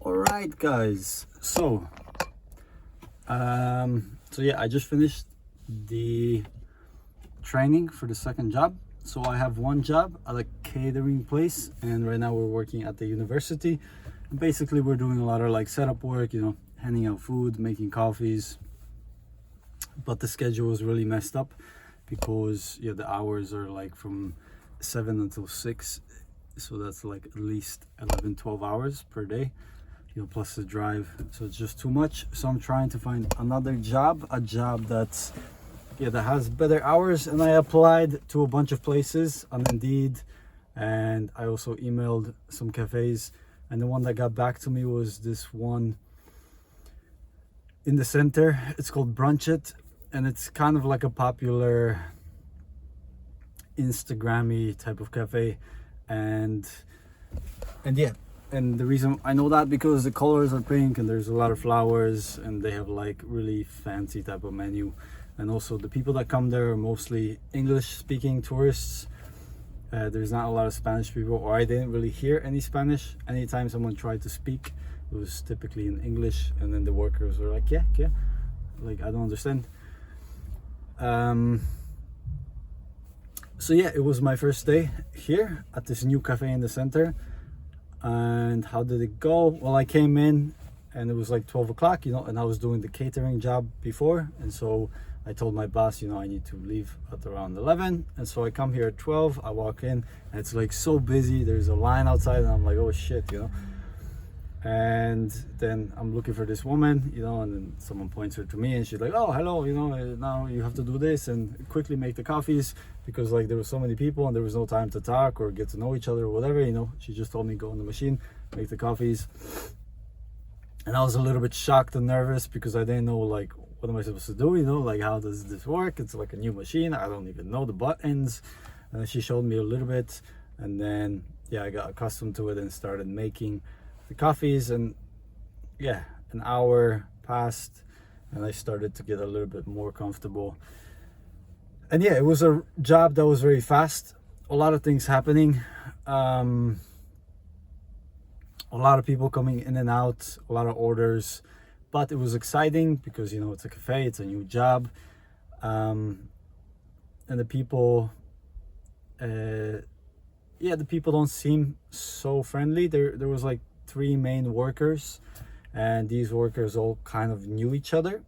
All right, guys. Yeah, I just finished the training for the second job. So I have one job at a catering place, and right now we're working at the university. And basically, we're doing a lot of like setup work, handing out food, making coffees. But the schedule is really messed up because the hours are like from 7 until 6. So that's like at least 11-12 hours per day, plus the drive. So it's just too much. So I'm trying to find another job, a job that has better hours. And I applied to a bunch of places on Indeed, and I also emailed some cafes, and the one that got back to me was this one in the center. It's called Brunchit, and it's kind of like a popular Instagrammy type of cafe. And the reason I know that because the colors are pink and there's a lot of flowers, and they have like really fancy type of menu. And also the people that come there are mostly English speaking tourists. There's not a lot of Spanish people, or I didn't really hear any Spanish. Anytime someone tried to speak, it was typically in English, and then the workers were like, yeah, like I don't understand. So yeah, it was my first day here at this new cafe in the center. And how did it go? Well, I came in and it was like 12 o'clock, and I was doing the catering job before. And so I told my boss, I need to leave at around 11. And so I come here at 12, I walk in, and it's like so busy. There's a line outside, and I'm like, oh shit, And then I'm looking for this woman, and then someone points her to me, and she's like, oh, hello, now you have to do this and quickly make the coffees, because like there were so many people and there was no time to talk or get to know each other or whatever. She just told me go in the machine, make the coffees. And I was a little bit shocked and nervous because I didn't know, like, what am I supposed to do? Like, how does this work? It's like a new machine. I don't even know the buttons. And she showed me a little bit, and then I got accustomed to it and started making the coffees. And an hour passed and I started to get a little bit more comfortable. And it was a job that was very fast, a lot of things happening, a lot of people coming in and out, a lot of orders. But it was exciting because it's a cafe, it's a new job, and the people the people don't seem so friendly. There was like 3 main workers, and these workers all kind of knew each other.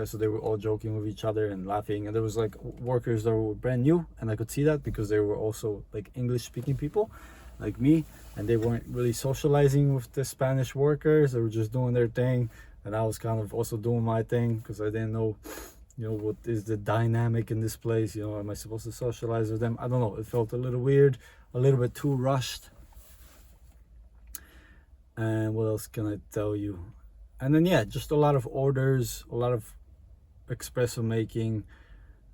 So they were all joking with each other and laughing. And there was like workers that were brand new, and I could see that because they were also like English speaking people like me, and they weren't really socializing with the Spanish workers. They were just doing their thing, and I was kind of also doing my thing because I didn't know what is the dynamic in this place. Am I supposed to socialize with them? I don't know, it felt a little weird, a little bit too rushed. And what else can I tell you? And then just a lot of orders, a lot of espresso making.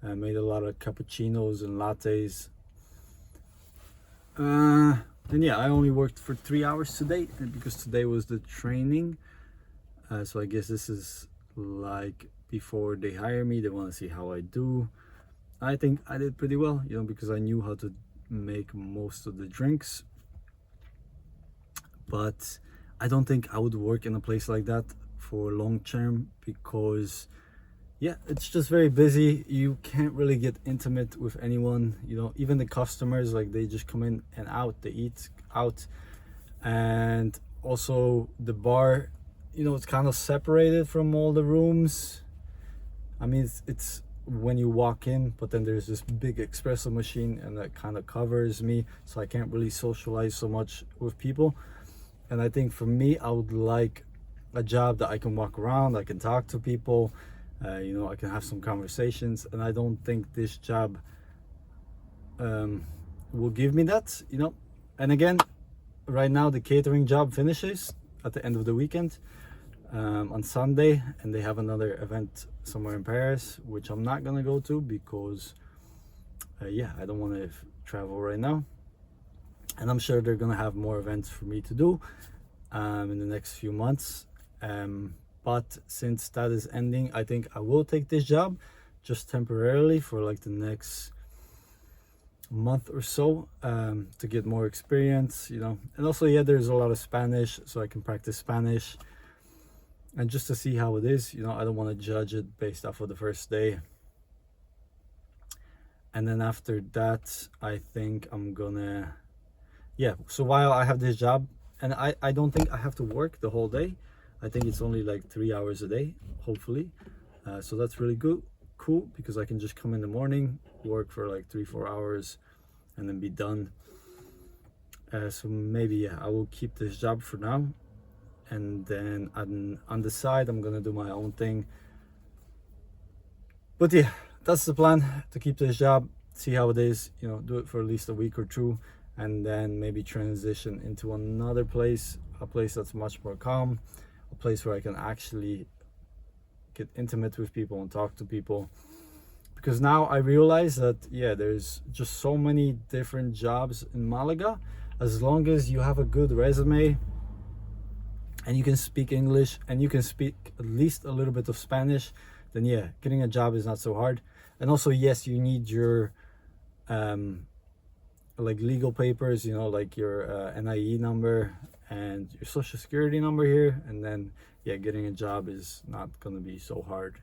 I made a lot of cappuccinos and lattes. And I only worked for 3 hours today, and because today was the training. So I guess this is like before they hire me, they want to see how I do. I think I did pretty well, because I knew how to make most of the drinks. But I don't think I would work in a place like that for long term because it's just very busy. You can't really get intimate with anyone, even the customers, like they just come in and out, they eat out. And also the bar, it's kind of separated from all the rooms. I mean, it's when you walk in, but then there's this big espresso machine, and that kind of covers me, so I can't really socialize so much with people. And I think for me, I would like a job that I can walk around, I can talk to people, I can have some conversations. And I don't think this job will give me that, And again, right now the catering job finishes at the end of the weekend, on Sunday, and they have another event somewhere in Paris, which I'm not gonna go to because I don't want to travel right now. And I'm sure they're gonna have more events for me to do in the next few months. But since that is ending, I think I will take this job just temporarily for like the next month or so, to get more experience, you know. And also, yeah, there's a lot of Spanish, so I can practice Spanish, and just to see how it is, you know. I don't want to judge it based off of the first day. And then after that, I think I'm gonna, yeah, so while I have this job, and I don't think I have to work the whole day. I think it's only like 3 hours a day, hopefully. So that's really good, cool, because I can just come in the morning, work for like 3-4 hours, and then be done. So maybe, yeah, I will keep this job for now, and then on the side I'm gonna do my own thing. But yeah, that's the plan, to keep this job, see how it is, you know, do it for at least a week or two, and then maybe transition into another place, a place that's much more calm, a place where I can actually get intimate with people and talk to people. Because now I realize that, yeah, there's just so many different jobs in Malaga. As long as you have a good resume and you can speak English and you can speak at least a little bit of Spanish, then yeah, getting a job is not so hard. And also, yes, you need your like legal papers, you know, like your NIE number and your social security number here, and then yeah, getting a job is not gonna be so hard.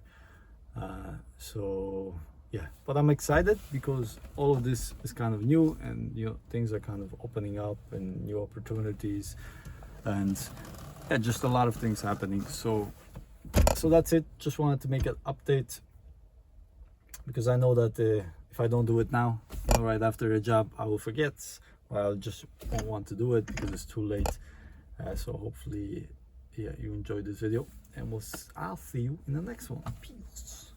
So yeah, but I'm excited because all of this is kind of new, and you know, things are kind of opening up and new opportunities, and yeah, just a lot of things happening. So that's it. Just wanted to make an update, because I know that if I don't do it now, you know, right after a job, I will forget, or I'll just won't want to do it because it's too late. So hopefully, yeah, you enjoyed this video, and I'll see you in the next one. Peace.